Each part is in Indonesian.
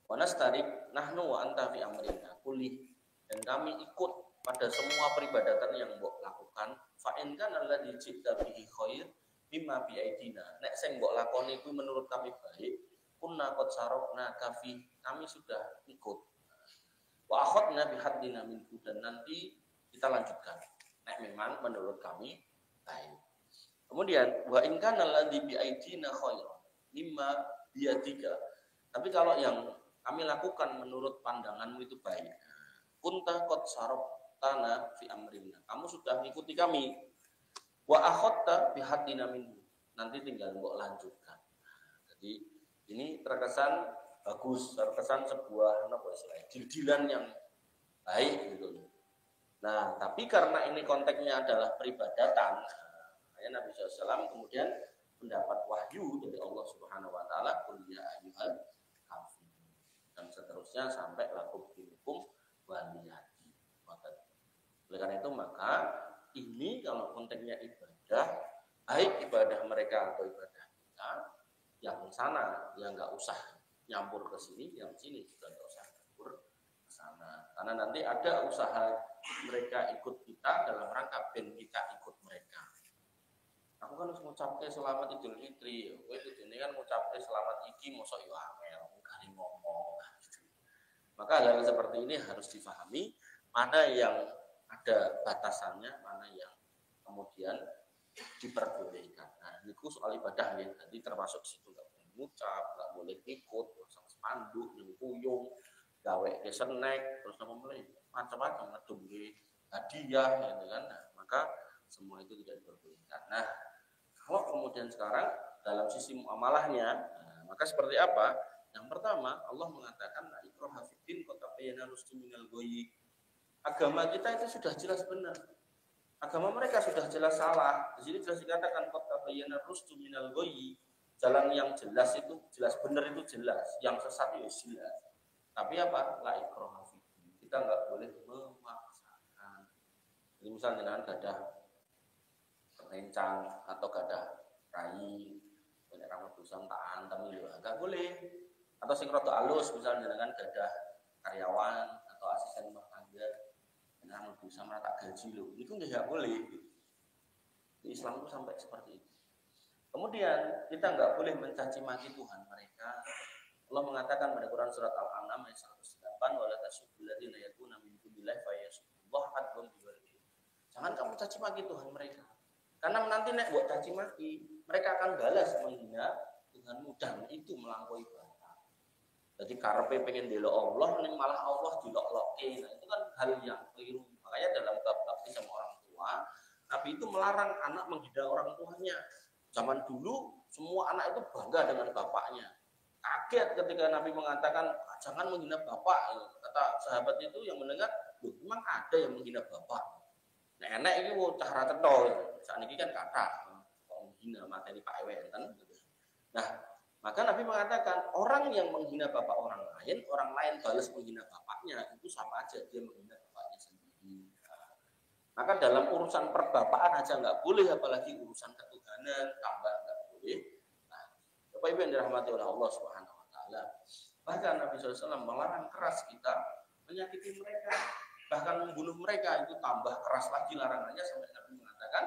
Wa nastarik nahnu wa anta fi amrina kulli, dan kami ikut pada semua peribadatan yang mbok lakukan. Fa in kana alladzi ji'ta bihi khair bima bi aidina, nek sing mbok lakoni itu menurut kami baik, kunna qad sarafna kafi, kami sudah ikut. Wa akhadna bi haddina minhu, dan nanti kita lanjutkan nek memang menurut kami baik. Kemudian wa in kana alladzi bi aidina khair mimma biyadika, tapi kalau yang kami lakukan menurut pandanganmu itu baik, kunta qad sarabtana fi amrina, kamu sudah mengikuti kami. Wa akhadta bi haddina minhu, nanti tinggal mbok lanjutkan. Jadi ini terkesan bagus, terkesan sebuah deal-dealan yang baik gitu. Nah, tapi karena ini konteksnya adalah peribadatan, Nabi SAW kemudian mendapat wahyu dari Allah Subhanahu Wa Taala, qul ya ayyuhal kafirun, dan seterusnya sampai lakum dinukum waliyadi. Oleh karena itu maka ini kalau konteksnya ibadah, baik ibadah mereka atau ibadah kita, yang sana yang nggak usah nyampur ke sini, yang sini juga nggak usah nyampur ke sana, karena nanti ada usaha mereka ikut kita dalam rangka ben kita ikut mereka. Aku kan harus ngucapke selamat Idul Fitri, kowe kudune kan ngucapke selamat iki mosok yo angel, kali ngomong. Maka hal-hal seperti ini harus difahami, mana yang ada batasannya, mana yang kemudian diperbolehkan. Nah, ini soal ibadah ya, jadi termasuk situ nggak boleh ngucap, nggak boleh ikut, pasang spanduk, nyengkuyung, gawe ke snack, terus mulai macam-macam, ngedumbe hadiah, gitu kan. Nah, maka semua itu tidak diperbolehkan. Nah, kalau kemudian sekarang dalam sisi muamalahnya, maka seperti apa? Yang pertama, Allah mengatakan la ikraha fiddin qad tabayyana rusdu minal ghayy. Agama kita itu sudah jelas benar. Agama mereka sudah jelas salah. Di sini jelas dikatakan qad tabayyana rusdu minal ghayy. Jalan yang jelas itu jelas benar itu jelas, yang sesat itu jelas. Tapi apa? La ikraha fiddin. Kita enggak boleh memaksakan. Jadi misalnya dengan gadah rencang atau gadah rai, banyak rambut busang tak antem itu enggak boleh. Atau sing rada alus misalnya dengan gadah karyawan atau asisten rumah tangga dengan rambut busang tak gaji loh, itu enggak boleh. Di Islam itu sampai seperti itu. Kemudian kita enggak boleh mencaci maki Tuhan mereka. Allah mengatakan pada Quran surat Al-An'am ayat 108, wala tasubbil ladzina yad'una min dunillahi fayasubbullaha adwan bighairi. Jangan kamu caci maki Tuhan mereka. Karena nanti nek buat caci maki, mereka akan balas menghina dengan mudah, itu melampaui batas. Jadi karepe pengen delok Allah, ning malah Allah dilok-lokke. Nah, itu kan hal yang keliru. Makanya dalam bab sama orang tua, Nabi itu melarang anak menghina orang tuanya. Zaman dulu semua anak itu bangga dengan bapaknya. Kaget ketika Nabi mengatakan jangan menghina bapak. Kata sahabat itu yang mendengar, memang ada yang menghina bapak. Nah, enak ini cah ra cetha. Saat ini kan kata menghina materi Pak Ewe kan. Nah, maka Nabi mengatakan orang yang menghina bapak orang lain balas menghina bapaknya, itu sama aja dia menghina bapaknya sendiri. Maka dalam urusan perbapaan aja nggak boleh, apalagi urusan ketuhanan tambah nggak boleh. Nah, Bapak Ibu yang dirahmati oleh Allah Subhanahu Wa Taala, bahkan Nabi SAW melarang keras kita menyakiti mereka, bahkan membunuh mereka, itu tambah keras lagi larangannya, sampai Nabi mengatakan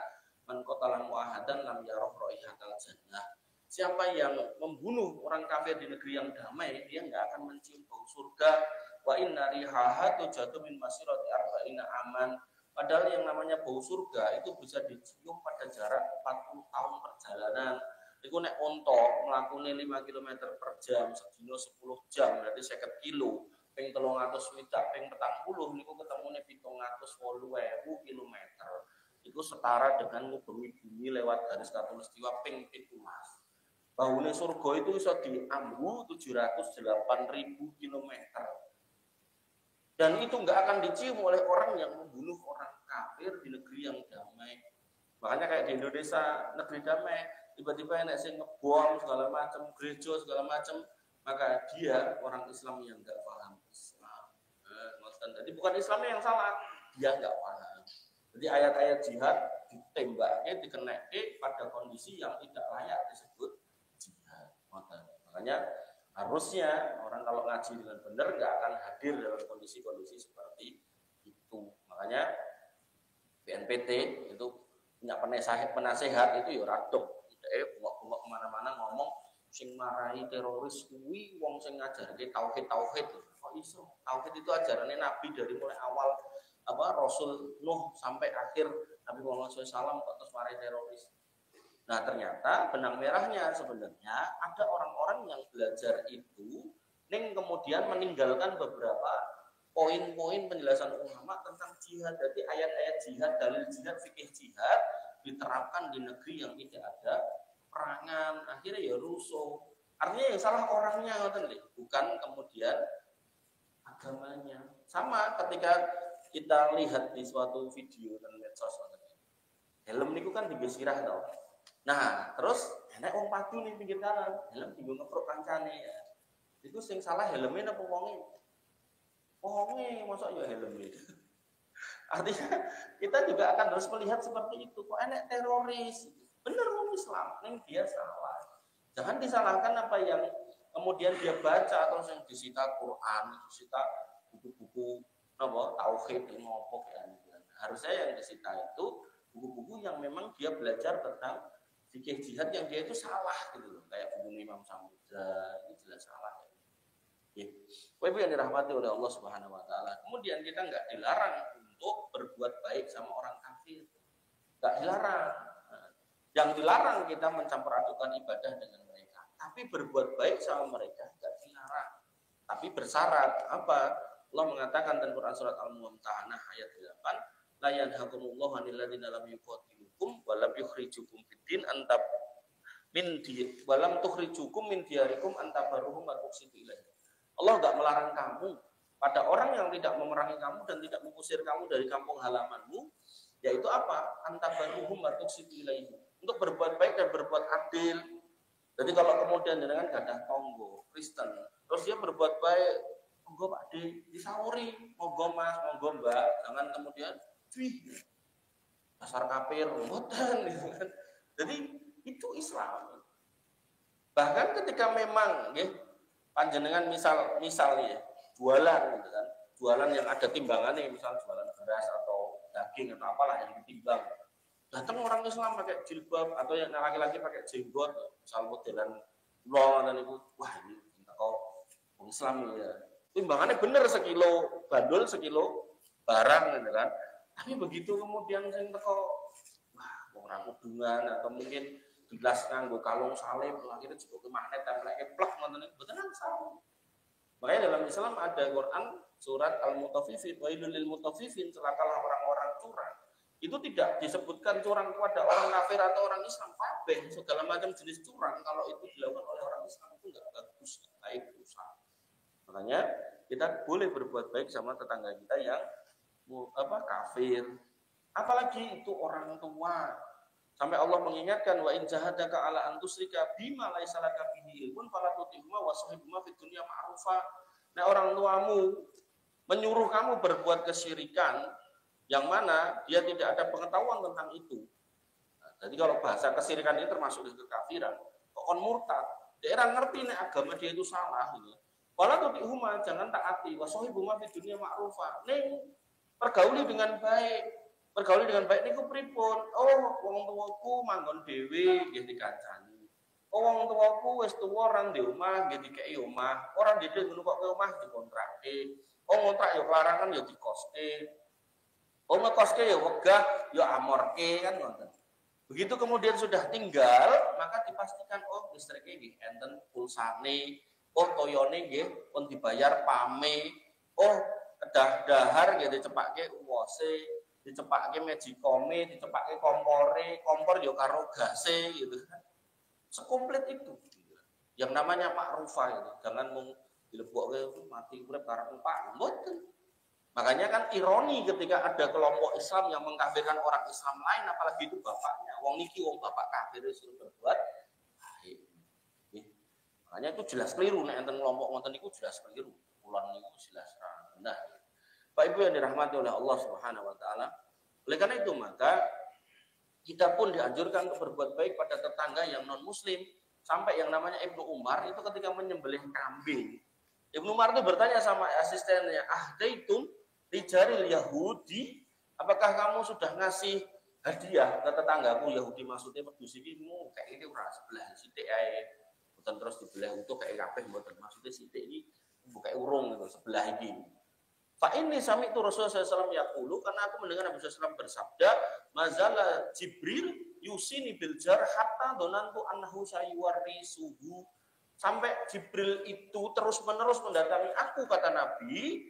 man qatala mu'ahadan lam yarah raihatal jannah. Siapa yang membunuh orang kafir di negeri yang damai, dia nggak akan mencium bau surga. Wa inna rihaha tujatu min masirati arba'ina aman. Padahal yang namanya bau surga itu bisa dicium pada jarak 40 tahun perjalanan. Iku nek onto mlakune 5 km per jam, sedina 10 jam, berarti 50 kilo. Ping 300 swidak, ping 40 niku ketemune 708.000 km. Itu setara dengan ngubengi bumi lewat garis khatulistiwa ping 17. Baune surga itu bisa diambu 708.000 km. Dan itu nggak akan dicium oleh orang yang membunuh orang kafir di negeri yang damai. Makanya kayak di Indonesia, negeri damai, tiba-tiba enak sing ngebom segala macam, gereja segala macam, maka dia orang Islam yang nggak paham Islam. Jadi bukan Islamnya yang salah, dia nggak paham. Jadi ayat-ayat jihad ditembaknya, dikenaike pada kondisi yang tidak layak disebut jihad. Makanya Harusnya orang kalau ngaji dengan benar nggak akan hadir dalam kondisi-kondisi seperti itu. Makanya BNPT itu punya penasehat itu ya radong. Bengok-bengok kemana-mana ngomong sing marahi teroris kuwi wong sing ngajarke tauhid. Kok iso? Tauhid itu ajarannya Nabi dari mulai awal Rasul Nuh sampai akhir Nabi Muhammad SAW kok terus marahi teroris. Nah ternyata benang merahnya sebenarnya ada orang-orang yang belajar itu yang kemudian meninggalkan beberapa poin-poin penjelasan ulama tentang jihad. Jadi ayat-ayat jihad, dalil jihad, fikih jihad diterapkan di negeri yang tidak ada perangan, akhirnya ya rusuh. Artinya yang salah orangnya, bukan kemudian agamanya. Sama ketika kita lihat di suatu video dan medsos, helm niku kan digesirah tau. Nah, terus enak wong padu ning pinggir kanan, helm dienggo ngeprok kancane ya. Itu sing salah helmnya apa wonge? Wonge, mosok ya helmnya. Artinya kita juga akan harus melihat seperti itu. Kok enak teroris? Bener wong Islam, ning dia salah. Jangan disalahkan apa yang kemudian dia baca atau yang disita Quran, disita buku-buku tauhid ngopo kan. Harusnya yang disita itu buku-buku yang memang dia belajar tentang fikih jihad yang dia itu salah gitu loh, kayak buku Imam Samudra itu jelas salah. Ya. Ibu yang dirahmati oleh Allah Subhanahu wa taala. Kemudian kita nggak dilarang untuk berbuat baik sama orang kafir. Nggak dilarang. Yang dilarang kita mencampur adukan ibadah dengan mereka. Tapi berbuat baik sama mereka nggak dilarang. Tapi bersyarat apa? Allah mengatakan dalam Quran surat Al-Mumtahanah ayat 8, la yanhakumullahu 'anil ladzina lam yuqatilukum wa lam yukhrijukum fid-din antab min di walam tukhrijukum min diyarikum antabaruhum wa tuqsitu ilaihim. Allah enggak melarang kamu pada orang yang tidak memerangi kamu dan tidak mengusir kamu dari kampung halamanmu, yaitu apa? Antabaruhum wa tuqsitu ilaihim. Untuk berbuat baik dan berbuat adil. Jadi kalau kemudian dengan gadah tonggo Kristen, terus dia berbuat baik, monggo Pak D, disauri, monggo Mas, monggo Mbak, jangan kemudian dasar kafir, mboten gitu kan. Jadi itu Islam. Bahkan ketika memang nggih panjenengan misal ya, jualan gitu kan. Jualan yang ada timbangannya, misal jualan beras atau daging atau apalah yang ditimbang. Datang orang Islam pakai jilbab atau yang laki-laki pakai jenggot, misal modelan long dan itu, wah ini kok Islam ya. Timbangannya bener sekilo bandul, sekilo barang gitu kan. Tapi begitu kemudian sing teko wah ora kudungan atau mungkin gelas nganggo kalung salib akhirnya juga magnet template plek ngoten niku mboten salah. Makanya dalam Islam ada Quran surat Al-Mutaffifin, wailul lil mutaffifin, celakalah orang-orang curang. Itu tidak disebutkan curang kepada orang kafir atau orang Islam, kabeh segala macam jenis curang kalau itu dilakukan oleh orang Islam itu enggak bagus, baik rusak. Makanya kita boleh berbuat baik sama tetangga kita yang kafir, apalagi itu orang tua. Sampai Allah mengingatkan wa in jahadaka ala an tusyrika bima laisa laka bihi ilmun fala tutihuma wa sahibhuma fid dunya ma'rufa. Nah, orang tuamu menyuruh kamu berbuat kesyirikan yang mana dia tidak ada pengetahuan tentang itu. Nah, jadi kalau bahasa kesyirikan ini termasuk kekafiran, kok kon murtad, dia ngerti nek agama dia itu salah gitu. Fala tutihuma, jangan taati, wa sahibhuma fid dunya ma'rufa. Ning pergauli dengan baik. Pergauli dengan baik niku pripun? Oh, wong tuwaku manggon dhewe nggih dikancani. Oh, wong tuwaku wis tuwa orang di omah nggih dikeki omah. Ora ndedhe ngono kok ke omah dikontrakke. Oh, ngontrak ya larangan ya dikoske. Oh, ngekoske ya wegah ya amorke kan ngoten. Begitu kemudian sudah tinggal, maka dipastikan oh listrike nggih enten pulsane, oh toyone nggih pun dibayar pame. Oh, kedah dahar nggih dicepake uwose. Dicepake magicome, dicepake kompor yo karo gase gitu kan. Sekomplit itu. Yang namanya ma'rufah itu. Jangan mung dilebokke mati urip karo Pak. Mboten. Makanya kan ironi ketika ada kelompok Islam yang mengkafirkan orang Islam lain apalagi itu bapaknya. Wong niki wong bapak kafir suruh berbuat baik. Makanya itu jelas keliru nek enten kelompok ngoten niku jelas keliru. Kulon niku jelas benar. Bapak Ibu yang dirahmati oleh Allah Subhanahu wa taala. Oleh karena itu maka kita pun dianjurkan untuk berbuat baik pada tetangga yang non muslim. Sampai yang namanya Ibnu Umar itu ketika menyembelih kambing, Ibnu Umar itu bertanya sama asistennya, "Ahdaitum lijaril Yahudi?" Apakah kamu sudah ngasih hadiah ke tetanggaku Yahudi, maksudnya wedhus iki mu kayak ini ora sebelah sithik ae. Mboten terus dibelah utuh kayak kabeh mboten. Maksudnya sithik iki buka urung gitu sebelah iki. Fa ini sami itu Rasulullah SAW yaqulu, karena aku mendengar Nabi SAW bersabda, "Mazala Jibril yusini bil jar hatta donantu annahu sayuwarisuhu." Sampai Jibril itu terus-menerus mendatangi aku, kata Nabi,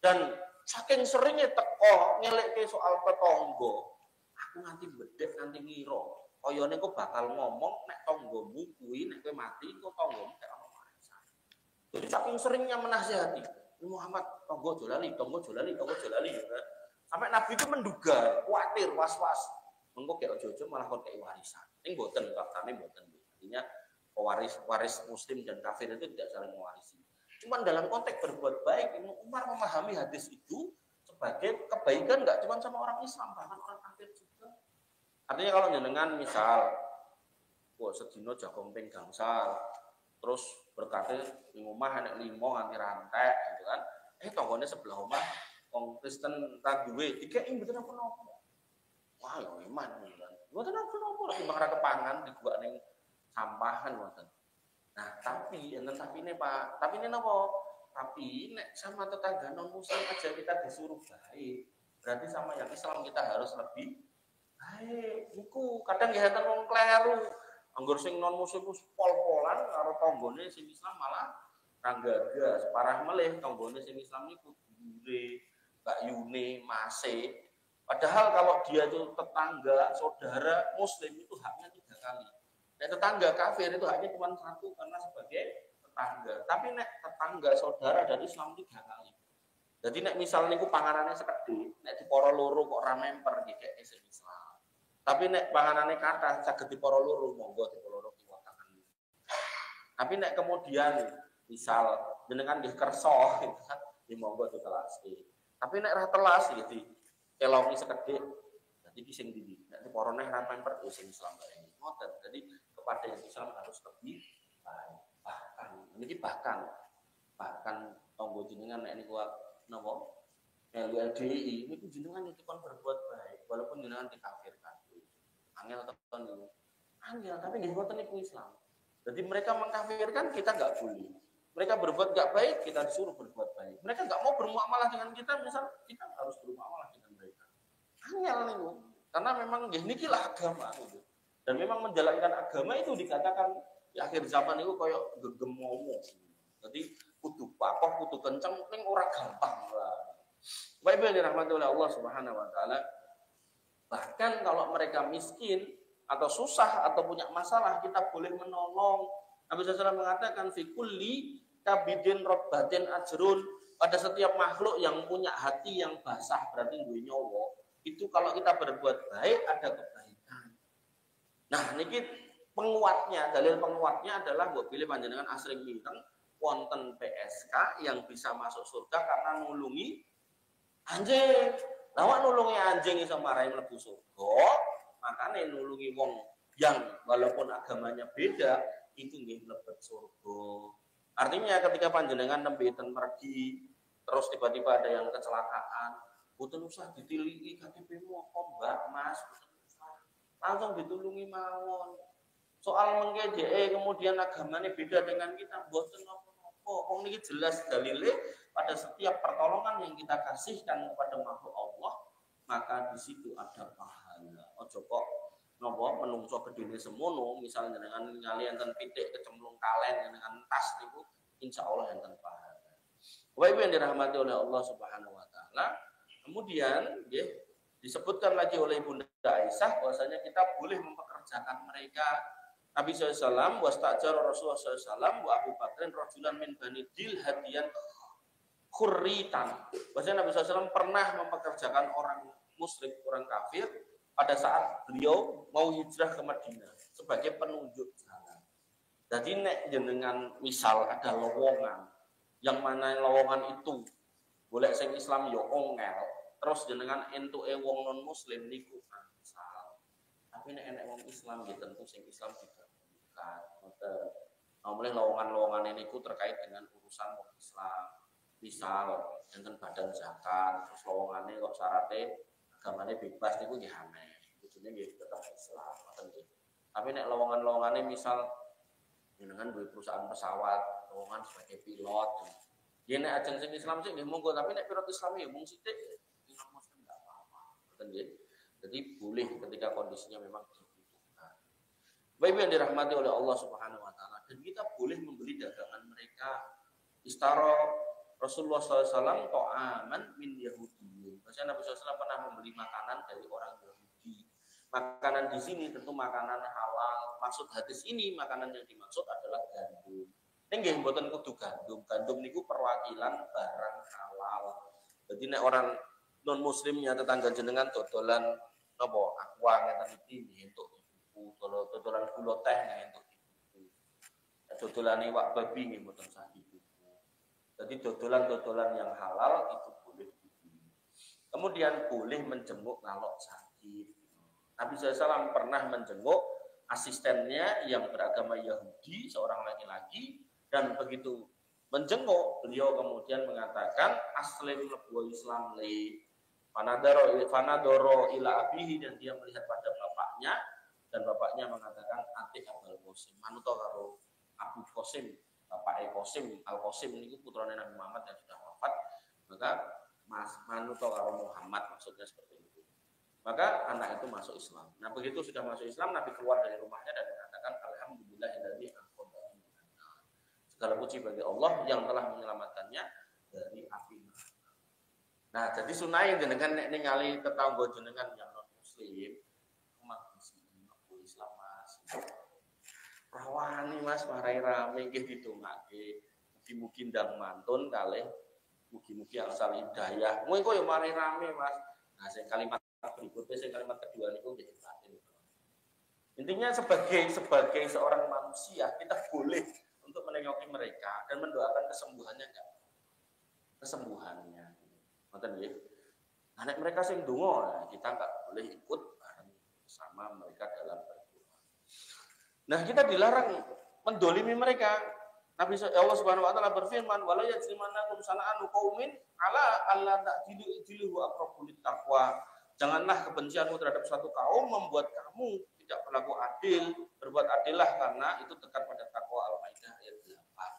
dan saking seringnya teko ngelekke soal tetangga, aku nganti bedek nganti ngira, koyone kok bakal ngomong nek tanggamu kuwi nek kowe mati kok tanggamu kayak ono warisan. Jadi saking seringnya menasihati, Muhammad tangga jolali, tangga jolali, tangga jolali. Sampai Nabi itu menduga, khawatir, was-was. Mengko kayak ojo-ojo malah kok kayak warisan. Ini mboten faktane mboten. Artinya waris muslim dan kafir itu tidak saling mewarisi. Cuman dalam konteks berbuat baik, Ibnu Umar memahami hadis itu sebagai kebaikan nggak cuma sama orang Islam, bahkan orang kafir juga. Artinya kalau jenengan misal, sedino jagung ping gangsal, terus berkata di rumah anak limo nganti rantai, gitu kan? Tanggone sebelah rumah, wong Kristen tak duwe, dikei mboten apa-apa. Wah, ya iman, kan? Mboten apa-apa, lagi bakal kepangan di gua ning sampahan mboten. Nah, tapi ini Pak, tapi ini napa? Tapi nek sama tetangga non muslim aja kita disuruh baik, berarti sama yang Islam kita harus lebih baik. Niku kadang ya enten wong kleru. Anggur sing non muslim wis pol-polan karo tanggane sing Islam malah ranggaga, separah melih tanggane sing Islam niku dure, Mbak Yune, Mase. Padahal kalau dia itu tetangga, saudara muslim itu haknya 3 kali. Nek tetangga kafir itu haknya cuma 1 karena sebagai tetangga. Tapi nek tetangga saudara dan Islam 3 kali. Jadi nek misal niku panganane sekedhik, nek dipara loro kok ora memper dikek sing Islam. Tapi nek panganane kathah saged dipara loro, monggo dipara loro kiwatakan. Tapi nek kemudian misal jenengan nggih kersa gitu kan, ya monggo ditelasi. Tapi nek ra telas gitu, kelongi sekedhik, dadi ki sing ndi? Nek dipara neh ra memper sing Islam bae. Ngoten. Jadi kepada yang Islam harus lebih baik. Bahkan tonggo jenengan nek niku napa LDI niku jenengan itu kan berbuat baik walaupun jenengan dikafirkan. Angel tekan niku. Angel tapi nggih mboten niku Islam. Jadi mereka mengkafirkan kita enggak boleh. Mereka berbuat enggak baik kita disuruh berbuat baik. Mereka enggak mau bermuamalah dengan kita, misal kita harus bermuamalah dengan mereka. Angel niku. Karena memang nggih niki lah agama gitu. Dan memang menjalankan agama itu dikatakan di akhir zaman itu koyo gegemomo. Jadi kudu pakoh, kudu kenceng, ning ora gampang lah. Baik yang dirahmati oleh Allah Subhanahu wa taala. Bahkan kalau mereka miskin atau susah atau punya masalah, kita boleh menolong. Nabi SAW mengatakan fi kulli kabidin robbatin ajrun, pada setiap makhluk yang punya hati yang basah berarti duwe nyawa. Itu kalau kita berbuat baik ada kebaikan. Nah, niki penguatnya, dalil penguatnya adalah buat pilih panjenengan asring mireng wonten PSK yang bisa masuk surga karena nulungi anjing. Lawak nulungi anjing iso marahi mlebu surga, makane nulungi wong yang walaupun agamanya beda itu nggih mlebet surga. Artinya ketika panjenengan nembe ten mergi terus tiba-tiba ada yang kecelakaan, boten usah ditiliki KTP-mu apa Mbak, Mas, langsung ditulungi mawon. Soal mengke kemudian agamanya beda dengan kita, boten apa-apa. Wong niki jelas dalile pada setiap pertolongan yang kita kasihkan kepada makhluk Allah, maka di situ ada pahala. Ojo kok napa menungso gedene semono, misalnya dengan ngali enten pitik kecemplung kalen dengan tas niku insyaallah enten pahala. Bapak Ibu yang dirahmati oleh Allah Subhanahu wa taala, kemudian nggih disebutkan lagi oleh Bunda Aisyah bahwasanya kita boleh mempekerjakan mereka. Nabi SAW wastajar Rasulullah SAW wa Abu Bakrin rajulan min bani Dil hadiyan khurritan. Bahwasanya Nabi SAW pernah mempekerjakan orang musyrik, orang kafir pada saat beliau mau hijrah ke Madinah sebagai penunjuk jalan. Jadi nek jenengan misal ada lowongan yang mana lowongan itu boleh sing Islam yo ongel, terus jenengan entuke wong non muslim niku misal. Tapi nek enek wong Islam ya tentu sing Islam juga. zakat. Mulai lowongan-lowongan ini terkait dengan urusan Islam. Misal dengan badan zakat, terus lowongannya kok syaratnya agamanya bebas niku nggih aneh. Kudune nggih tetep Islam, ngoten nggih. Tapi nek lowongan-lowongane misal dengan duwe perusahaan pesawat, lowongan sebagai pilot. Ya nek ajeng sing Islam sih nggih monggo, tapi nek pilot Islam ya mung sithik Islam Muslim enggak apa-apa. Ngoten nggih. Jadi boleh ketika kondisinya memang dibutuhkan. Baik yang dirahmati oleh Allah Subhanahu wa taala, dan kita boleh membeli dagangan mereka. Istara Rasulullah SAW to'aman min Yahudi. Maksudnya Nabi SAW pernah membeli makanan dari orang Yahudi. Makanan di sini tentu makanan halal. Maksud hadis ini makanan yang dimaksud adalah gandum. Ini nggih mboten kudu gandum. Gandum niku perwakilan barang halal. Jadi nek orang non muslimnya tetangga jenengan dodolan napa aqua ngeten iki entuk ibu, dodolan gula teh entuk ibu. Dodolan iwak babi nggih mboten sah ibu. Jadi dodolan-dodolan yang halal itu boleh dibeli. Kemudian boleh menjenguk kalau sakit. Nabi SAW pernah menjenguk asistennya yang beragama Yahudi, seorang laki-laki, dan begitu menjenguk, beliau kemudian mengatakan aslim lebu Islam li fanadoro ila abihi, dan dia melihat pada bapaknya, dan bapaknya mengatakan atik Abul Qasim, manuto karo Abu Qasim, Bapak Qasim, Al Qasim ini putranya Nabi Muhammad yang sudah wafat, maka manuto karo Muhammad, maksudnya seperti itu. Maka anak itu masuk Islam. Nah begitu sudah masuk Islam, Nabi keluar dari rumahnya dan mengatakan alhamdulillahilladzi anqadhahu minan nar. Segala puji bagi Allah yang telah menyelamatkannya dari api neraka. Nah, jadi sunai jenengan nek ningali tetangga jenengan yang non muslim, mah Islam Mas. Rawani Mas marai rame nggih ditungake. Mugi-mugi ndang mantun kalih mugi-mugi angsal hidayah. Kowe kok yo marai rame Mas. Nah, sing kalimat berikutnya, sing kalimat kedua niku nggih dipaten. Intinya sebagai seorang manusia kita boleh untuk menengoki mereka dan mendoakan kesembuhannya enggak? Kesembuhannya. Ngoten nggih. Nah, nek mereka sing donga, kita enggak boleh ikut bareng sama mereka dalam berdoa. Nah, kita dilarang mendolimi mereka. Nabi Allah Subhanahu wa taala berfirman, "Wala yajrimannakum sana'anu qaumin ala alla ta'dilu ijlihu aqrabu littaqwa." Janganlah kebencianmu terhadap suatu kaum membuat kamu tidak berlaku adil. Berbuat adillah karena itu dekat pada takwa. Al-Maidah ayat 8.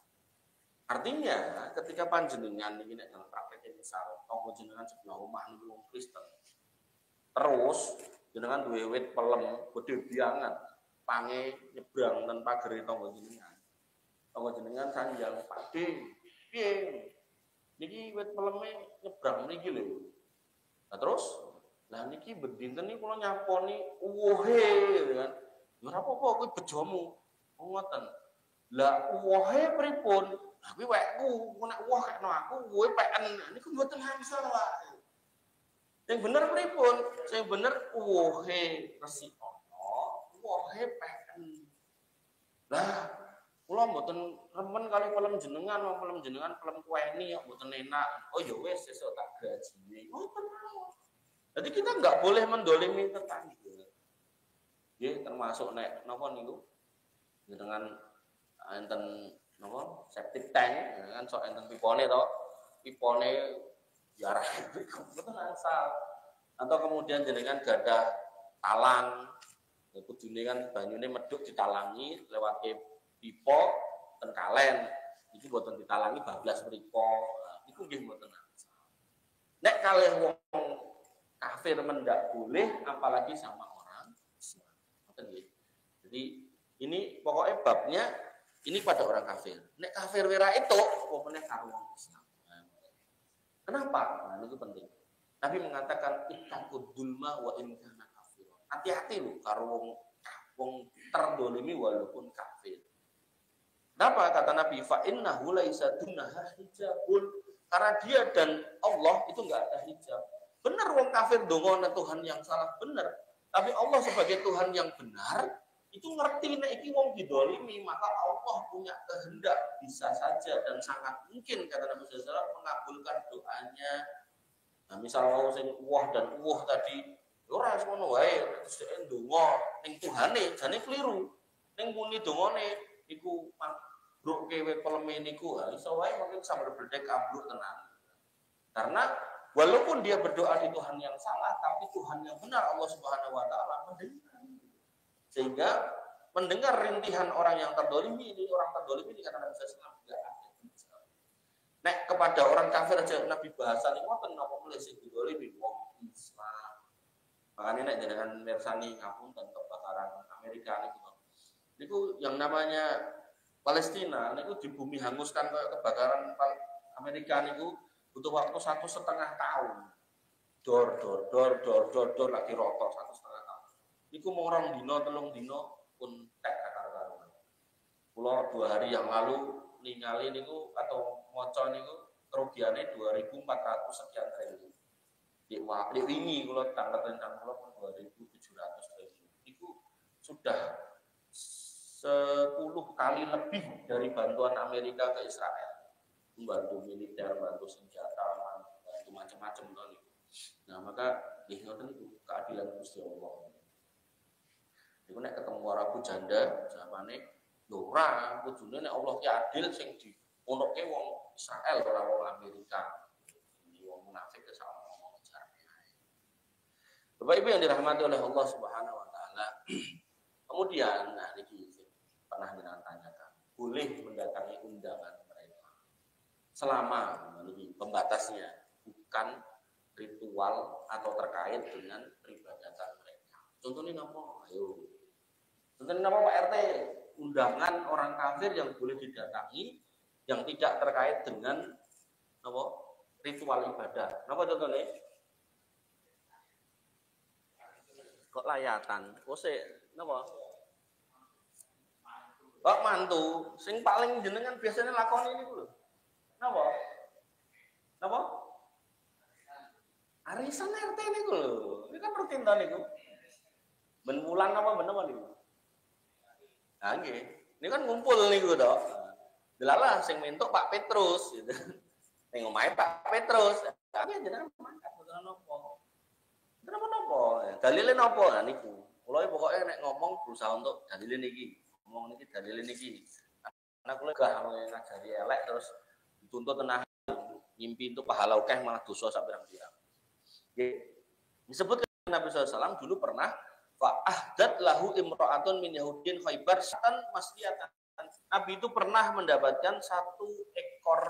Artinya, ketika panjenengan ini dalam prakteknya misal, tonggo jenengan sebelah rumah niku wong Kristen. Terus jenengan duwe wit pelem gede biangan, pange nyebrang dan pagere tonggo jenengan. Tonggo jenengan sanjang, "Pakde, piye? Niki wit peleme nyebrang niki lho." Nah terus lah niki bendinten niki kula nyaponi uwohe kan. Ya ora apa-apa kuwi bejomu. Ngoten. Lah uwohe pripun? Lah kuwi wekku, nek uwoh kekno aku kuwi peken. Niku mboten hangsal wae. Sing bener pripun? Sing bener uwohe resik ana, uwohe peken. Lah kula mboten remen kali pelem jenengan, wong pelem jenengan pelem kuweni kok mboten enak. Oh ya wis sesuk tak gajine. Ngoten mawon. Jadi kita enggak boleh mendolimi tetangga. Nggih, termasuk nek napa niku dengan enten napa septic tank kan sok enten pipone to. Pipone jarah mboten asal. Atau kemudian jenengan gadah talang. Kudune kan banyune medhuk ditalangi lewat pipa ten kalen. Iki mboten ditalangi bablas mripo. Iku nggih mboten asal. Nek kalih wong kafir mendak boleh, apalagi sama orang Islam. Jadi ini pokoknya babnya ini pada orang kafir. Nek kafir wira itu, pokoknya karo orang Islam. Kenapa? Nah, itu penting. Nabi mengatakan ittaqud dzulma wa in kana kafir. Hati-hati lho karo wong terdolimi walaupun kafir. Kenapa? Kata Nabi, fa innahu laisa dunaha hijabun. Karena dia dan Allah itu enggak ada hijab. Benar wong kafir ndonga Tuhan yang salah, benar. Tapi Allah sebagai Tuhan yang benar itu ngerti nek iki wong didolimi, maka Allah punya kehendak bisa saja dan sangat mungkin kata Nabi sallallahu alaihi wasallam mengabulkan doanya. Nah, misal mau sing uwah dan tadi ora semono wae terus ndonga ning Tuhane jane keliru. Ning muni dongane iku ambruk kewe peleme niku iso wae mungkin sambil berdek ambruk tenang. Karena walaupun dia berdoa di Tuhan yang salah, tapi Tuhan yang benar Allah Subhanahu wa taala mendengar. Sehingga mendengar rintihan orang yang terdolimi ini, orang terdolimi ini kata Nabi sallallahu alaihi wasallam nek kepada orang kafir aja Nabi bahasa niku wonten napa mulih sing didolimi wong Islam. Makanya nek jenengan mirsani ngapunten kebakaran Amerika niku yang namanya Palestina niku di bumi hanguskan kayak kebakaran Amerika niku butuh waktu 1,5 tahun. Dor lagi rotor 1,5 tahun. Niku mau 2 dino 3 dino pun tek karuan. Kula 2 hari yang lalu ningali niku atau maca niku kerugiannya 2.400 sekian triliun. Di wingi kula tanggal rencana kula 2.700 triliun. Niku sudah 10 kali lebih dari bantuan Amerika ke Israel. Membantu militer, bantu senjata, bantu macam-macam lho. Nah, maka nggih ngoten niku keadilan Gusti Allah. Niku nek ketemu Abu Janda zamane lho ora kudune nek Allah ki adil sing dionoke wong Israel ora wong Amerika. Ini wong munafik sama ngomong jarane ae. Bapak Ibu yang dirahmati oleh Allah Subhanahu wa taala. Kemudian nah niki pernah jenengan tanyakan, boleh mendatangi undangan mereka selama ini pembatasnya bukan ritual atau terkait dengan peribadatan mereka. Contohnya apa? Ayo. Contohnya apa Pak RT? Undangan orang kafir yang boleh didatangi yang tidak terkait dengan apa? Ritual ibadah. Napa contohnya? Kok layatan? Kok napa? Kok mantu, sing paling jenengan biasanya lakoni ini lho. Napa? Napa? Arisan RT niku lho. Ini kan rutin ta niku. Ben wulan apa ben apa niku? Nah nggih. Ini kan ngumpul niku to. Delalah sing mentuk Pak Petrus gitu. Ning omahe Pak Petrus. Tapi jenengan mangkat boten napa. Kenapa napa? Dalile napa? Nah niku. Kula pokoke nek ngomong berusaha untuk dalile niki. Ngomong niki dalile niki. Anak kula gak ngajari elek terus dituntut tenang ngimpi itu pahala akeh malah dosa sak pirang-pirang. Disebutkan Nabi SAW dulu pernah fa'ahdat lahu imra'atun min Yahudin Khaybar satan masliatan. Nabi itu pernah mendapatkan 1 ekor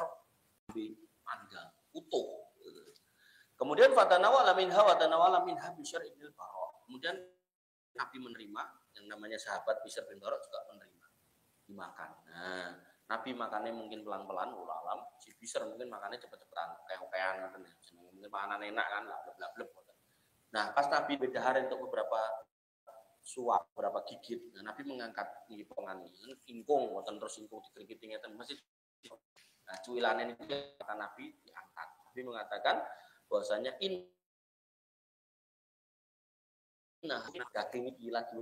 mangga utuh. Kemudian fatanawala minha wa tanawala minha Bishr ibn al-Bara. Kemudian Nabi menerima, yang namanya sahabat Bishr bin Bara juga menerima, dimakan. Nah, Nabi makannya mungkin pelan-pelan, ulah-alam. Si Bishr mungkin makannya cepet-cepetan, kayak-kayan, mungkin makanan enak kan, blab-blab. Nah, pas Nabi bedahar untuk beberapa suap, beberapa gigit, nah, Nabi mengangkat pengan ingkung, terus ingkung dikerikit masih. Nah, cuilannya ini kata Nabi diangkat. Nabi mengatakan bahwasanya nah daging iki lagi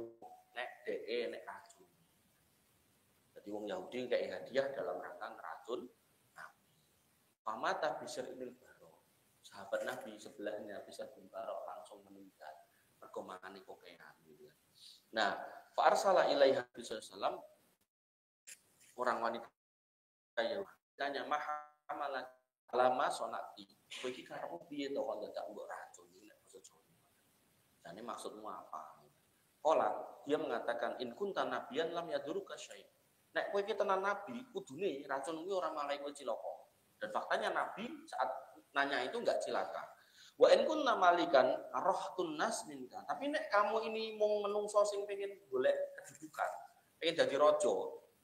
nek nek racun. Jadi wong Yahudi kayak hadiah dalam rangka ngeracun Nabi. Pamata Bishr ibn Barok, sahabat Nabi sebelahnya Bishr bin Barok langsung meninggal mergo mangane kokean gitu. Nah, fa arsala ilaiha sallam orang wanita Yahudi tanya mahamala lama sonati. Kowe iki karepmu piye to kok dadak mbok racun nek basa Jawa. Jadi maksudmu apa? Olat, dia mengatakan in kunta nabiyan lam yaduruka syai'. Nek kowe iki tenan nabi, kudune racun kuwi ora malah kowe cilaka. Dan faktanya nabi saat nanya itu enggak cilaka. Wa in kunna malikan rohtun nas minka. Tapi nek kamu ini mau menungso sing pengen golek kedudukan, pengen jadi raja,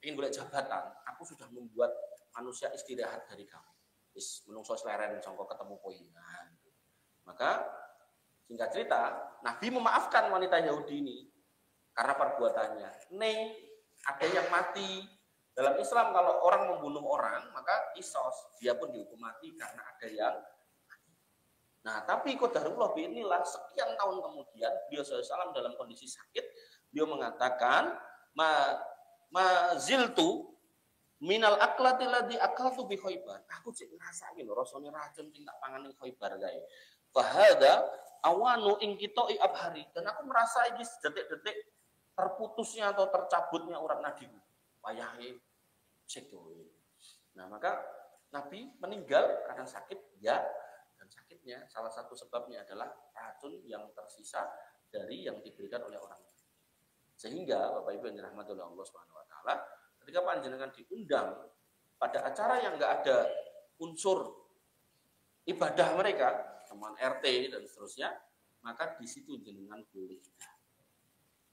pengen golek jabatan, aku sudah membuat manusia istirahat dari kamu. Wis menungso sleren sangka ketemu kowe. Nah, maka singkat cerita, Nabi memaafkan wanita Yahudi ini karena perbuatannya. Nih, ada yang mati. Dalam Islam kalau orang membunuh orang, maka kisos, dia pun dihukum mati karena ada yang mati. Nah, tapi qadarullah bi'inilah sekian tahun kemudian, beliau SAW dalam kondisi sakit, beliau mengatakan, ma ziltu minal aklati ladzi akaltu bi Khaybar. Aku cek ngrasake lho rasane racun sing tak pangan ning Khaybar kae. Fahada awanu ing kita abhari, dan aku merasa ini detik-detik terputusnya atau tercabutnya urat nadiku. Wayahe sedoyo. Nah, maka Nabi meninggal karena sakit, ya, dan sakitnya salah satu sebabnya adalah racun yang tersisa dari yang diberikan oleh orang. Sehingga Bapak Ibu yang dirahmati oleh Allah Subhanahu wa taala, ketika panjenengan diundang pada acara yang enggak ada unsur ibadah mereka, teman RT dan seterusnya, maka di situ jenengan boleh.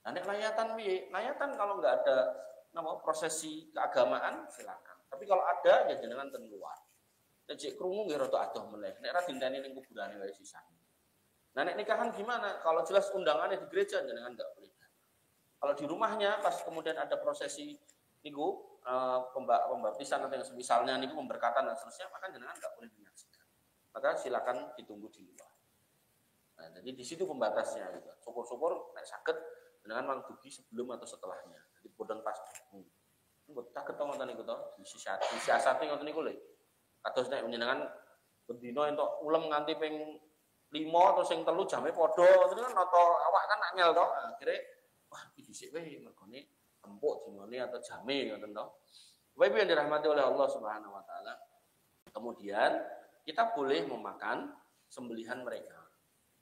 Nah, nek layatan piye? Layatan kalau enggak ada prosesi keagamaan silakan. Tapi kalau ada ya jenengan ten luar. Nek cek krungu nggih rada adoh meneh. Nek ra dinteni ning kuburane wae sisan. Nah, nek nikahan gimana? Kalau jelas undangannya di gereja jenengan enggak boleh. Kalau di rumahnya pas kemudian ada prosesi niku pembaptisan atau yang semisalnya niku pemberkatan dan seterusnya, maka jenengan enggak boleh menyaksikan. Maka silakan ditunggu di luar. Nah, jadi di situ pembatasnya gitu. Syukur-syukur nek saged jenengan mangdugi sebelum atau setelahnya. Jadi boten pas. Mbok tak ketemu ngoten niku to, disiasati ngoten niku lho. Kados nek jenengan bendina entuk ulem nganti ping 5 atau sing 3 jame padha, ngoten kan nata awak kan angel to. Akhire wah, iki dhisik wae mergone empuk jengone atau jame ngoten to. Bapak Ibu yang dirahmati oleh Allah Subhanahu wa taala. Kemudian kita boleh memakan sembelihan mereka.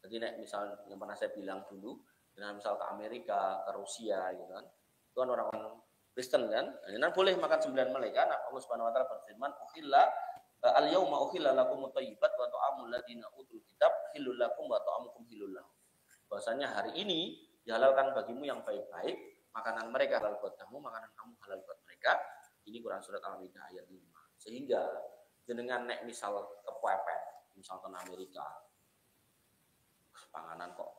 Jadi nek misal yang pernah saya bilang dulu, dengan misal ke Amerika, ke Rusia gitu kan. Itu kan orang-orang Kristen kan. Nah, boleh makan sembelihan mereka. Nah, Allah Subhanahu wa taala berfirman, "Uhilla al-yauma uhilla lakumut thayyibat wa ta'amul ladzina utul kitab hillul lakum wa ta'amukum hillul lahum." Bahwasanya hari ini dihalalkan bagimu yang baik-baik, makanan mereka halal buat kamu, makanan kamu halal buat mereka. Ini Quran surat Al-Maidah ayat 5. Sehingga jenengan nek misal kepepet, misal ke Amerika, panganan kok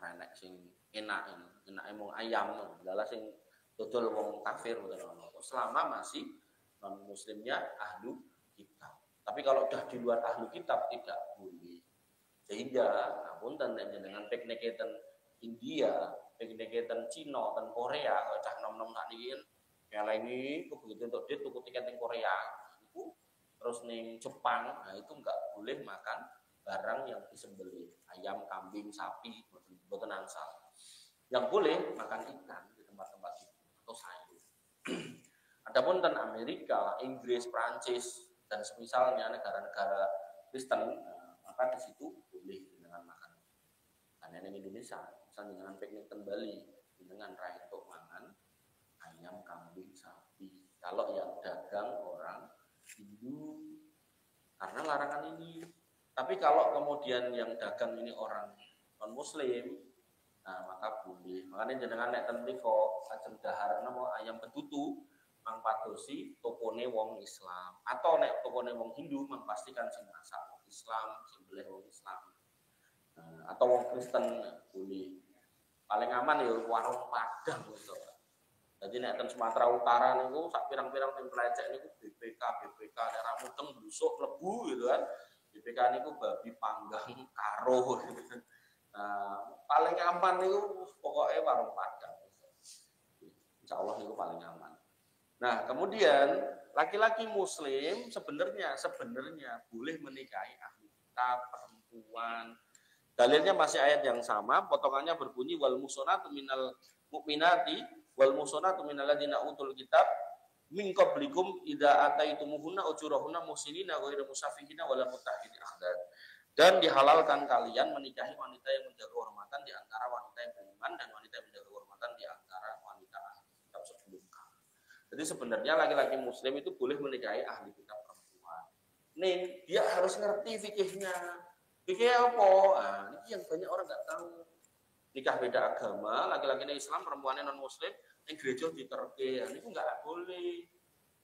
enak sing enak mung ayam, lala sing dodol wong kafir selama masih non muslimnya ahlu kitab. Tapi kalau udah di luar ahlu kitab tidak boleh. Sehingga ngapunten nek jenengan piknik eten India, pengen Cina, dan Korea, cah nom-nom sak niki kan ini begitu untuk dia tuku tiket ning Korea. Itu terus ning Jepang, nah itu enggak boleh makan barang yang disembelih, ayam, kambing, sapi, boten angsal. Yang boleh makan ikan di tempat-tempat itu atau sayur. Adapun dan Amerika, Inggris, Prancis dan semisalnya negara-negara Kristen, maka di situ boleh dengan makan. Karena di Indonesia misal dengan piknik ten Bali dengan rai untuk mangan ayam, kambing, sapi. Kalau yang dagang orang Hindu karena larangan ini. Tapi kalau kemudian yang dagang ini orang non Muslim, nah maka boleh. Makanya jenengan nek ten mriko ajeng dahar napa ayam betutu mang padosi tokone wong Islam atau nek tokone wong Hindu mang pastikan sing masak wong Islam, sing beleh wong Islam. Nah, atau wong Kristen boleh. Paling aman ya warung Padang gitu. Jadi nek ten Sumatera Utara niku sak pirang-pirang tim plecek niku BPK daerah muteng busuk lebu gitu kan. BPK niku babi panggang karo. Nah, paling aman niku pokoknya warung Padang. Insyaallah niku paling aman. Nah, kemudian laki-laki muslim sebenarnya boleh menikahi ahli kitab perempuan. Dalilnya masih ayat yang sama, potongannya berbunyi wal musonatu minal mu'minati wal musonatu minal ladzina utul kitab min qablikum idza ataitumuhunna ujurahunna muhsinina ghairu musafihina wala mutakhidin akhdad. Dan dihalalkan kalian menikahi wanita yang menjaga kehormatan di antara wanita yang beriman dan wanita yang menjaga kehormatan di antara wanita ahli kitab sebelum kamu. Jadi sebenarnya laki-laki muslim itu boleh menikahi ahli kitab perempuan. Nih, dia harus ngerti fikihnya. Fikih apa? Nah, ini yang banyak orang nggak tahu. Nikah beda agama, laki-lakinya Islam, perempuannya non Muslim, yang gereja diterke, ini nggak boleh.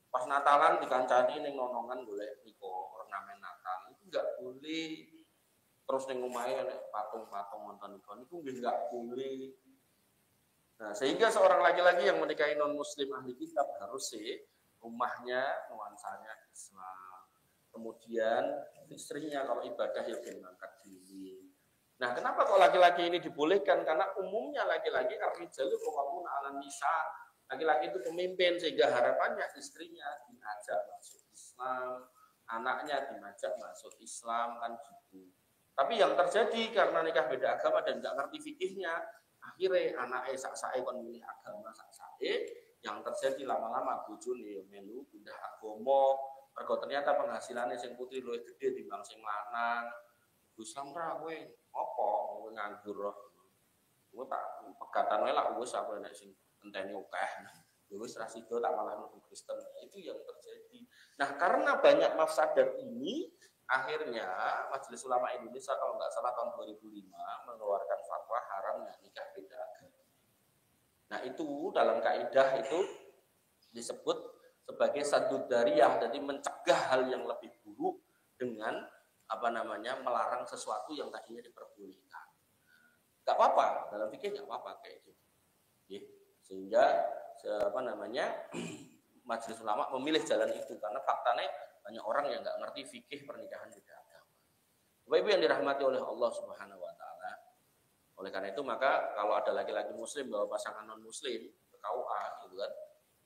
Pas Natalan dikancani ning nonongan boleh niko ornamen Natal, itu nggak boleh. Terus ning omahe nek patung-patung wonten niku nggak boleh. Nah, sehingga seorang laki-laki yang menikahi non Muslim ahli kitab harus rumahnya nuansanya Islam. Kemudian istrinya kalau ibadah ya mengangkat diri. Nah, kenapa kok laki-laki ini dibolehkan? Karena umumnya laki-laki ar-rijalu qawwamuna 'alan nisa. Laki-laki itu pemimpin sehingga harapannya istrinya diajak masuk Islam, anaknya diajak masuk Islam kan gitu. Tapi yang terjadi karena nikah beda agama dan nggak ngerti fikihnya, Akhirnya anaknya sak-sae kon milih agama sak-sae, yang terjadi lama-lama bojone ya melu pindah agama, mergo ternyata penghasilannya sing putri luwih gede timbang sing lanang. Islam ra kowe apa nganggur. Kowe tak pegatan wae lah wis aku nek sing enteni akeh. Ya wis ra sida tak malah mlebu Kristen. Itu yang terjadi. Nah, karena banyak mafsadat ini akhirnya Majelis Ulama Indonesia kalau nggak salah tahun 2005 mengeluarkan fatwa haramnya nikah beda agama. Nah, itu dalam kaidah itu disebut sebagai sadud dariyah, jadi mencegah hal yang lebih buruk dengan melarang sesuatu yang tadinya diperbolehkan. Gak apa-apa, dalam fikih gak apa-apa kayak gitu. Sehingga Majelis Ulama memilih jalan itu karena faktanya banyak orang yang nggak ngerti fikih pernikahan beda agama. Bapak Ibu yang dirahmati oleh Allah Subhanahu wa taala. Oleh karena itu maka kalau ada laki-laki muslim bawa pasangan non muslim ke KUA gitu kan,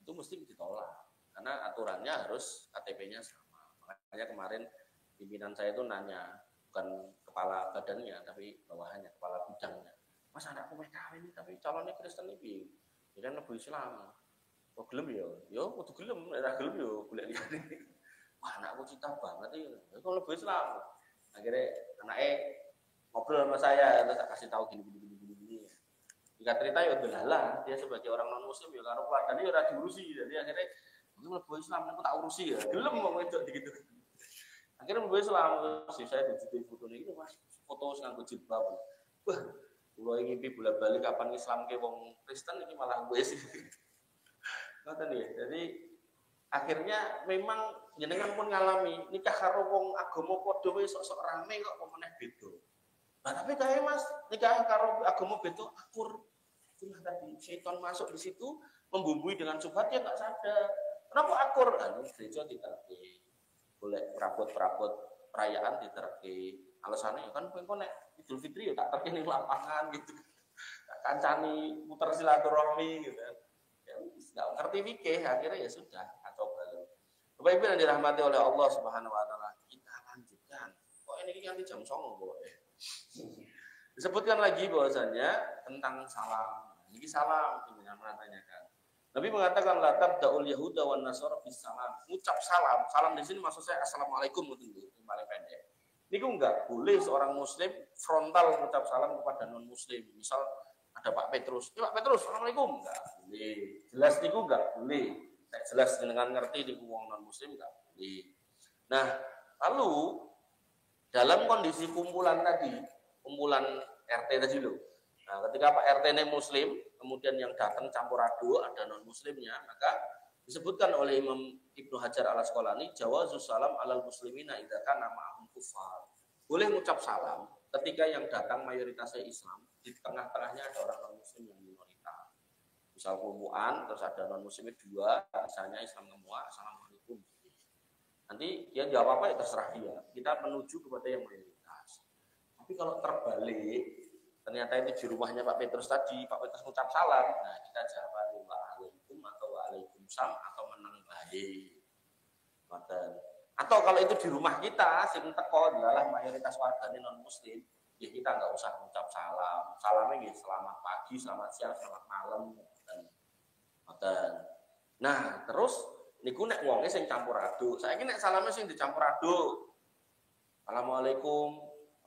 itu mesti ditolak karena aturannya harus KTP-nya sama. Makanya kemarin pimpinan saya itu nanya, bukan kepala badannya tapi bawahannya, kepala bidangnya. Mas anakku mau kawin tapi calonnya Kristen iki. Ya kan lebih Islam. Oh gelem ya, yo kudu gelem, nek gelem yo golek liyane. Wah, anakku cinta banget iki. Ya kok lebih Islam. Akhirnya anaknya ngobrol sama saya, terus tak kasih tahu gini. Jika cerita ya udahlah, dia sebagai orang non muslim ya karo keluargane ya ora diurusi. Jadi akhirnya aku lebih Islam, aku tak urusi ya. Gelem mau wedok gitu. Akhirnya lebih Islam, sih saya dijujurin foto ini, Mas, foto nganggo jilbab. Wah, kula ngimpi bolak-balik kapan Islam ke wong Kristen ini malah gue sih. Ngoten ya. Jadi akhirnya memang jenengan pun ngalami nikah karo wong agama padha wae sok-sok rame kok meneh beda. Nah, tapi kayak Mas nikah karo agama beda akur. Itulah tadi setan masuk di situ membumbui dengan subhat ya enggak sadar. Kenapa akur? Anu gereja diterke. Boleh perabot-perabot perayaan diterke. Alasannya kan kowe nek Idul Fitri ya tak terke ning lapangan gitu. Tak kancani muter silaturahmi gitu kan. Nggak ngerti fikih, akhirnya ya sudah coba dulu. Bapak Ibu yang dirahmati oleh Allah Subhanahu wa taala, kita lanjutkan. Kok ini kan jam 09.00 boleh. Disebutkan lagi bahwasanya tentang salam. Ini salam yang menanyakan. Nabi mengatakan la tabda'ul yahuda wan nasara bis salam. Ucap salam. Salam di sini maksud saya assalamualaikum itu paling pendek. Niku enggak boleh seorang muslim frontal mengucap salam kepada non muslim. Misal ada Pak Petrus, Pak Petrus, assalamualaikum, enggak boleh. Jelas niku enggak boleh. Nek jelas dengan ngerti niku wong non muslim enggak boleh. Nah, lalu dalam kondisi kumpulan tadi, kumpulan RT tadi loh. Nah, ketika Pak RT-nya muslim, kemudian yang datang campur aduk ada non muslimnya, maka disebutkan oleh Imam Ibnu Hajar Al-Asqalani, jawazus salam alal muslimina idza kana ma'hum kufar. Boleh mengucap salam ketika yang datang mayoritasnya Islam, di tengah-tengahnya ada orang non-muslim yang minoritas. Misal kumpulan, terus ada non-muslimnya dua, misalnya Islam semua, assalamualaikum. Nanti dia jawab apa ya terserah dia. Kita menuju kepada yang mayoritas. Tapi kalau terbalik, ternyata itu di rumahnya Pak Petrus tadi, Pak Petrus mengucap salam, nah kita jawab waalaikum atau waalaikumsalam atau menang baik. Atau kalau itu di rumah kita, sing teko adalah mayoritas warganya non muslim, ya kita nggak usah mengucap salam. Salamnya gitu, selamat pagi, selamat siang, selamat malam. Nah, terus niku nek wonge sing campur aduk. Saiki nek salamnya sing dicampur aduk. Assalamualaikum,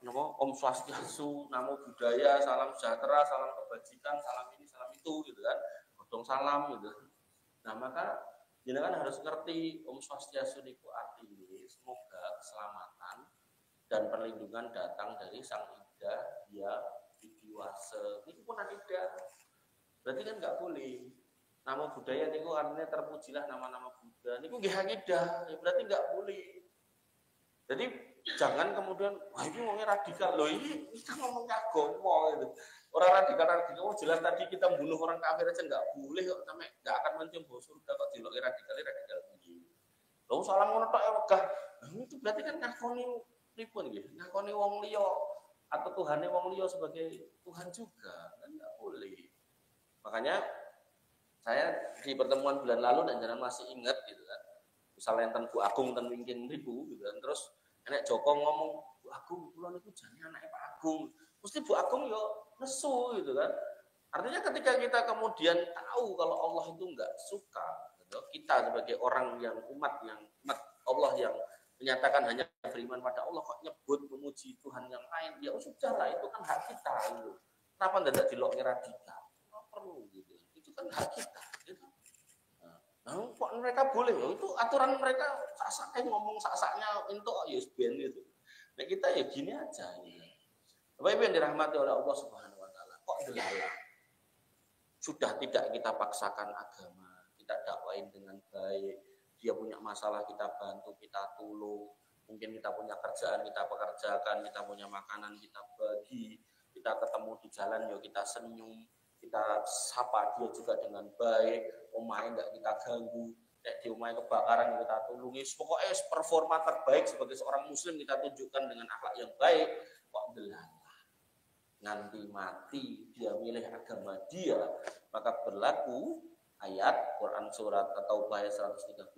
Om Swastiastu, Namo Buddhaya, salam sejahtera, salam kebajikan, salam ini, salam itu, gitu kan. Godong salam gitu. Nah, maka jenengan harus ngerti Om Swastiastu niku artinya semoga keselamatan dan perlindungan datang dari Sang Ida, Dia Widiwase. Niku pun Ida. Berarti kan nggak boleh. Nama budaya niku artinya terpujilah nama-nama Buddha. Niku nggih akidah, ya berarti nggak boleh. Jadi jangan kemudian wah ini ngomongnya radikal loh, ini kita ngomong agama gitu. Orang radikal jelas tadi kita bunuh orang kafir aja nggak boleh kok, sampai nggak akan mencium surga kok diloki radikal begini. Lalu salam ngono tok ya wegah. Itu berarti kan ngakoni pripun nggih? Ngakoni wong liya atau Tuhane wong liya sebagai Tuhan juga, kan nggak boleh. Makanya saya di pertemuan bulan lalu dan jangan masih ingat gitu kan. Misalnya enten Bu Agung ten wingking ribu gitu kan. Terus enek Joko ngomong, Bu Agung kula niku jane anake Pak Agung. Mesti Bu Agung yo nesu gitu kan. Artinya ketika kita kemudian tahu kalau Allah itu enggak suka, gitu, kita sebagai orang yang umat Allah yang menyatakan hanya beriman pada Allah kok nyebut memuji Tuhan yang lain, ya sudah lah itu kan hak kita itu. Kenapa tidak diloknya radikal? Nggak perlu gitu. Itu kan hak kita. Gitu. Nah, kok mereka boleh? Itu aturan mereka sak-sak ngomong sak-saknya untuk USB gitu. Nah kita ya gini aja. Gitu. Bapak Ibu yang dirahmati oleh Allah Subhanahu Wa Taala, kok delala? Sudah tidak kita paksakan agama, kita dakwain dengan baik. Dia punya masalah kita bantu, kita tolong. Mungkin kita punya kerjaan kita pekerjakan, kita punya makanan kita bagi, kita ketemu di jalan yuk kita senyum, kita sapa dia juga dengan baik, omahnya enggak kita ganggu, di omahnya kebakaran kita tolongi. Pokoknya performa terbaik sebagai seorang muslim kita tunjukkan dengan akhlak yang baik. Kok delala? Nanti mati dia milih agama dia, maka berlaku ayat Quran surat At-Taubah ayat 113,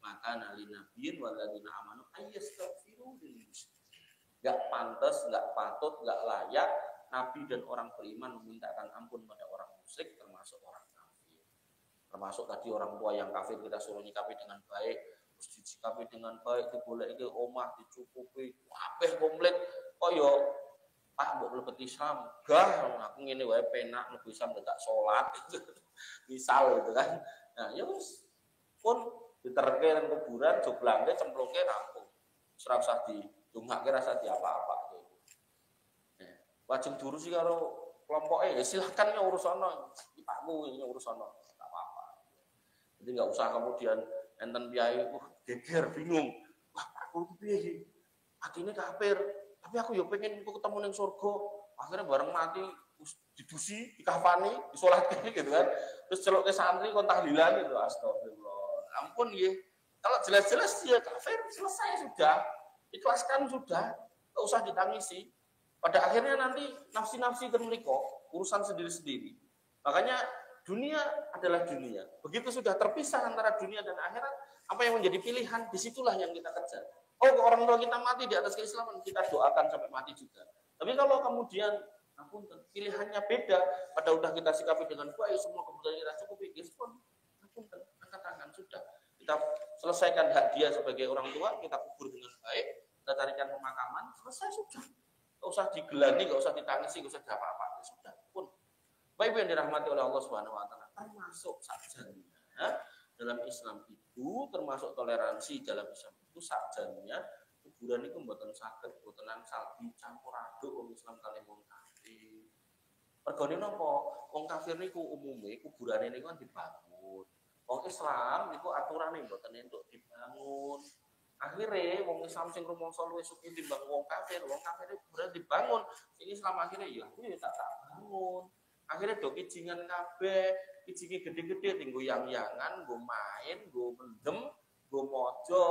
maka nali nabiyin waladina amanu ayyastaghfiru lil musyrikin. Enggak pantas, enggak patut, enggak layak nabi dan orang beriman memintakan ampun pada orang musyrik termasuk orang kafir. Termasuk tadi orang tua yang kafir kita suruh nyikapi dengan baik, terus disikapi dengan baik, dibolehke omah dicukupi, kabeh komplit. Koyo Pak mbok mlebet Islam, gah aku ngene wae penak mlebu Islam tak salat. Misal gitu kan. Nah, ya wis pun diterke nang kuburan joblangke cemplungke rampung. Ora usah didongake rasa diapa-apa gitu. Nah, wajib durus sih karo kelompoke ya silahkan ya urus ana. Pakmu ya urus ana, enggak apa-apa. Jadi enggak usah kemudian enten piyai geger bingung. Wah, aku piye iki? Atine kafir. Tapi aku ya pengen ketemu ning surga. Akhirnya bareng mati didusi, dikafani, disolatke gitu kan. Terus celuk ke santri kon tahlilan itu astagfirullah. Ampun nggih. Kalau jelas-jelas dia kafir selesai sudah. Ikhlaskan sudah. Enggak usah ditangisi. Pada akhirnya nanti nafsi-nafsi termeliko, urusan sendiri-sendiri. Makanya dunia adalah dunia. Begitu sudah terpisah antara dunia dan akhirat, apa yang menjadi pilihan disitulah yang kita kejar. Oh, orang tua kita mati di atas keislaman, kita doakan sampai mati juga. Tapi kalau kemudian pilihannya beda, pada udah kita sikapi dengan baik, semua kebutuhan kita cukupi, respon, angkat tangan sudah. Kita selesaikan hak dia sebagai orang tua, kita kubur dengan baik, kita carikan pemakaman, selesai sudah. Gak usah digelani, gak usah ditangisi, gak usah apa-apa, sudah pun. Baik yang dirahmati oleh Allah Subhanahu Wa Taala, termasuk sajanya dalam Islam itu, termasuk toleransi dalam Islam itu sajanya kuburan itu mboten saged mboten angsal dicampur aduk wong Islam kali wong kafir. Regane napa? Wong kafir niku umume kuburane niku kan dibangun. Wong Islam niku aturane mboten entuk dibangun. Akhirnya wong Islam sing rumangsa luwih sugih timbang wong kafir kuburan dibangun. Sing Islam akhirnya ya tak bangun. Akhirnya do kijingan kabeh, kijinge gede-gede tinggo yang-yangan, nggo main, nggo mendem, nggo mojo.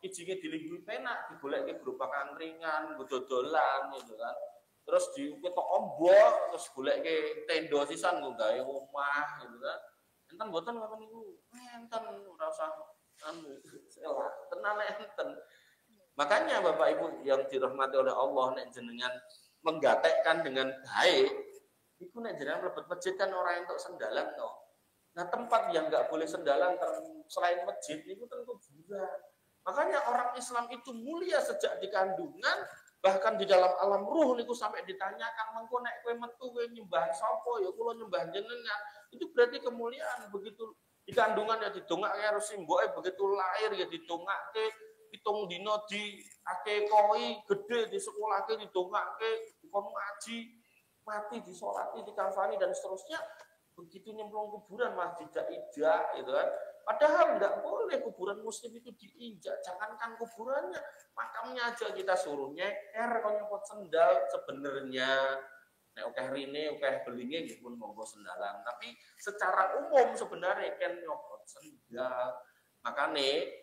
Kijinge dilingguhi penak, digoleke gerobak angkringan, nggo dodolan gitu kan. Terus diketok ombok, terus goleke tenda sisan nggo gawe omah gitu kan. Enten mboten ngoten niku. Enten ora usah anu, tenan enten. Makanya Bapak Ibu yang dirahmati oleh Allah nek jenengan menggatekkan dengan baik, iku nek jenengan mlebet masjid kan ora entuk sendalan to. Nah, tempat yang enggak boleh sendalan selain masjid itu tentu kuburan. Makanya orang Islam itu mulia sejak di kandungan, bahkan di dalam alam ruh niku sampai ditanyakan mengko nek kowe metu kowe nyembah sapa ya kula nyembah jenengan. Itu berarti kemuliaan. Begitu di kandungan ya didongake karo simboke, begitu lahir ya didongake, pitung dina di akekoi gede di sekolahke didongake, dikon ngaji, mati disolati, dikafani dan seterusnya. Begitu nyemplung kuburan masjid ijak gitu kan. Padahal enggak boleh kuburan muslim itu diinjak. Jangankan kuburannya, makamnya aja kita suruh nyeker kalau nyopot sendal sebenarnya. Nek okeh rine, okeh belinge nggih pun monggo sendalan. Tapi secara umum sebenarnya kan nyopot sendal. Makane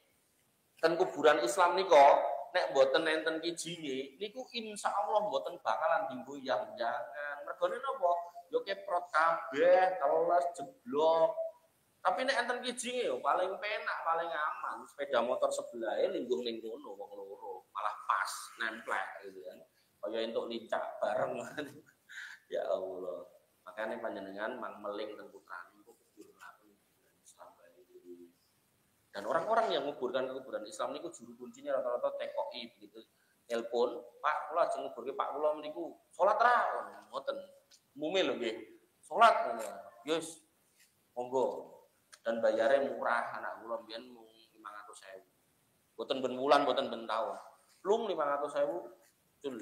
ten kuburan Islam niko nek mboten enten kijinge niku insyaallah mboten bakalan dienggo yang-jangan. Mergone napa? Yo keprot kabeh, teles jeblok. Tapi nek enten kijinge yo paling penak, paling aman. Sepeda motor sebelahe linggung ning kono wong loro, malah pas nempel gitu kan. Kaya entuk lincah bareng. Ya Allah. Makanya panjenengan mang meling teng putrane iku kudu mlaku Islam bali. Dan orang-orang yang menguburkan kuburan Islam niku juru kuncinya rata-rata TKI begitu. Telepon, Pak, kula ajeng nguburke Pak kula meniku salat ra ngoten. Umume lho nggih. Salat ngono. Yes. Monggo. Dan bayarnya murah, anak kula mbiyen mung 500.000. Boten ben wulan, boten ben taun. Plung 500.000 cul.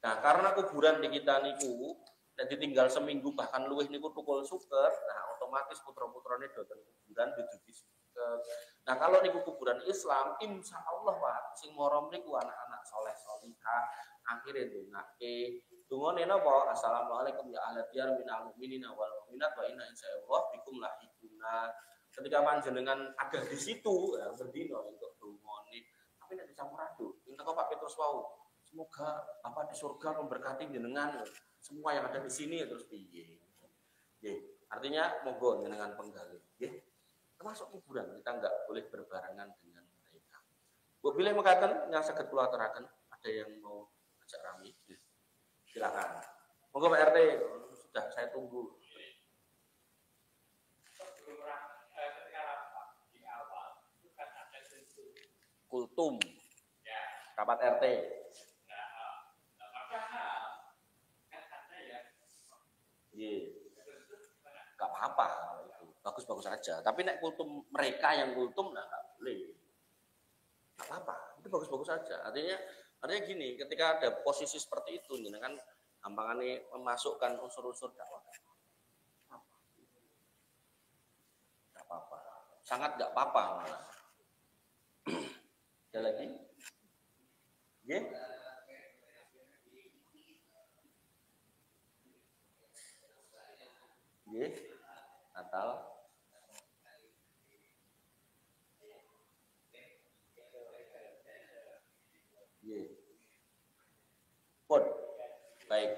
Nah, karena kuburan di kita niku nek ditinggal seminggu bahkan luwih niku tukul suket, nah otomatis putra-putrane doten kuburan dudu suket. Nah, kalau niku kuburan Islam, insya Allah Pak, sing moro niku anak-anak soleh solihah, akhire ndongake. Dungane napa? Assalamualaikum ya ahli diyar minal mu'minina wal mu'minat wa inna insyaallah bikum lahikuna. Ketika panjenengan ada di situ, ya berdino untuk dungane. Tapi nek dicampur aduk, minta kok Pak Petrus wau. Semoga Bapak di surga memberkati jenengan semua yang ada di sini terus piye. Nggih, artinya monggo jenengan penggali, nggih. Termasuk kuburan kita enggak boleh berbarengan dengan mereka. Bu bilih mekaten yang saged kula aturaken, ada yang mau ajak rame. Silakan. Monggo Pak RT, sudah saya tunggu. Kultum. Rapat RT. Iya. Gak apa-apa itu. Bagus-bagus saja. Tapi nek kultum mereka yang kultum nah gak boleh. Gak apa-apa. Itu bagus-bagus saja. Artinya gini, ketika ada posisi seperti itu, kan gampangannya memasukkan unsur-unsur dakwah. Gak apa-apa. Sangat gak apa-apa. Ada lagi? Yeah. Nggih, Natal. Nggih. Pun. Baik.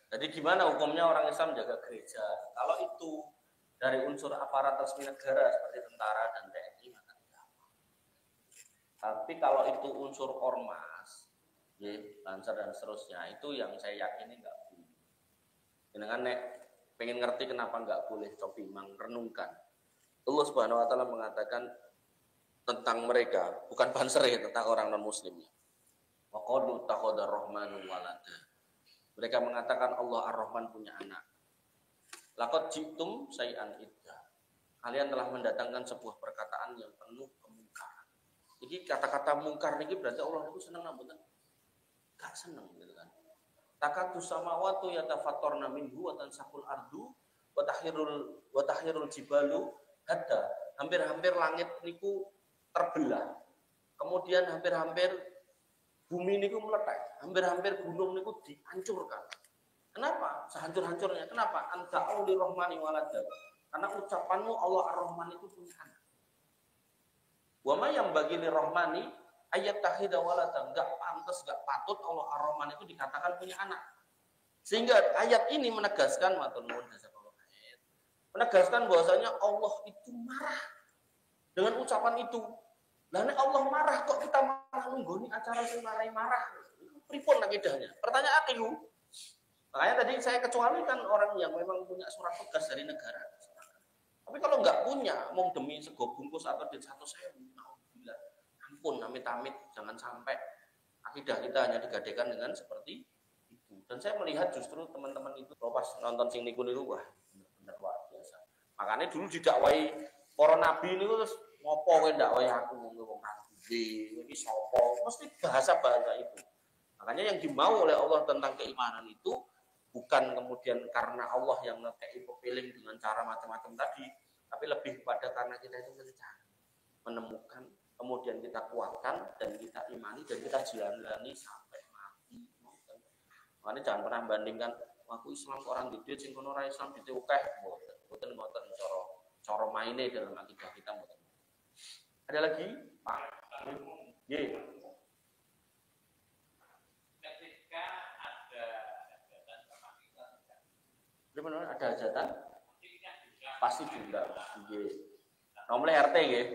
Jadi gimana hukumnya orang Islam jaga gereja? Kalau itu dari unsur aparat resmi negara seperti tentara dan TNI maka tidak. Tapi kalau itu unsur ormas, Lancer dan seterusnya, itu yang saya yakini enggak boleh. Dengan nek pengen ngerti kenapa enggak boleh, coba renungkan. Allah Subhanahu wa taala mengatakan tentang mereka, bukan Banser ya, tentang orang non muslimnya. Wa qalu takhadar rahmanu walada. Mereka mengatakan Allah Ar-Rahman punya anak. Laqad jitum say'an idda. Kalian telah mendatangkan sebuah perkataan yang penuh kemungkaran. Jadi kata-kata mungkar ini berarti Allah itu senang mboten? Enggak senang gitu kan. Takatu samawatu yatafattarna minhu wa tansaqul ardu wa tahirul jibalu hadda. Hampir-hampir langit niku terbelah. Kemudian hampir-hampir bumi niku meletak. Hampir-hampir gunung niku dihancurkan. Kenapa? Sehancur-hancurnya. Kenapa? Anta'u lirrahmani walada. Karena ucapanmu Allah Ar-Rahman itu punya anak. Wa ma yang bagi lirrahmani ayat tahida walada, enggak pantas, enggak patut Allah Ar-Rahman itu dikatakan punya anak. Sehingga ayat ini menegaskan menegaskan bahwasanya Allah itu marah dengan ucapan itu. Lah nek Allah marah kok kita malah nunggoni acara sing marah. Pripun akidahnya? Pertanyaan itu. Makanya tadi saya kecualikan orang yang memang punya surat tugas dari negara. Tapi kalau nggak punya, mau demi sego bungkus atau duit 100.000, alhamdulillah. Ampun, amit-amit, jangan sampai akidah kita hanya digadekan dengan seperti itu. Dan saya melihat justru teman-teman itu pas nonton sing niku wah, benar luar biasa. Makanya dulu didakwai para nabi niku terus ngopo kowe dakwai aku wong nabi, iki sapa? Mesti bahasa-bahasa itu. Makanya yang dimau oleh Allah tentang keimanan itu bukan kemudian karena Allah yang ngekei pepiling dengan cara macam-macam tadi, tapi lebih kepada karena kita itu mencari, menemukan, kemudian kita kuatkan dan kita imani dan kita jalani sampai mati. Makanya jangan pernah bandingkan aku Islam orang duit sing kono ora Islam duit akeh, mboten cara maine dalam akidah kita mboten. Ada lagi, Pak? Nggih. Benar ada hajatan? Pasti juga. Nggih. Nomor RT nggih.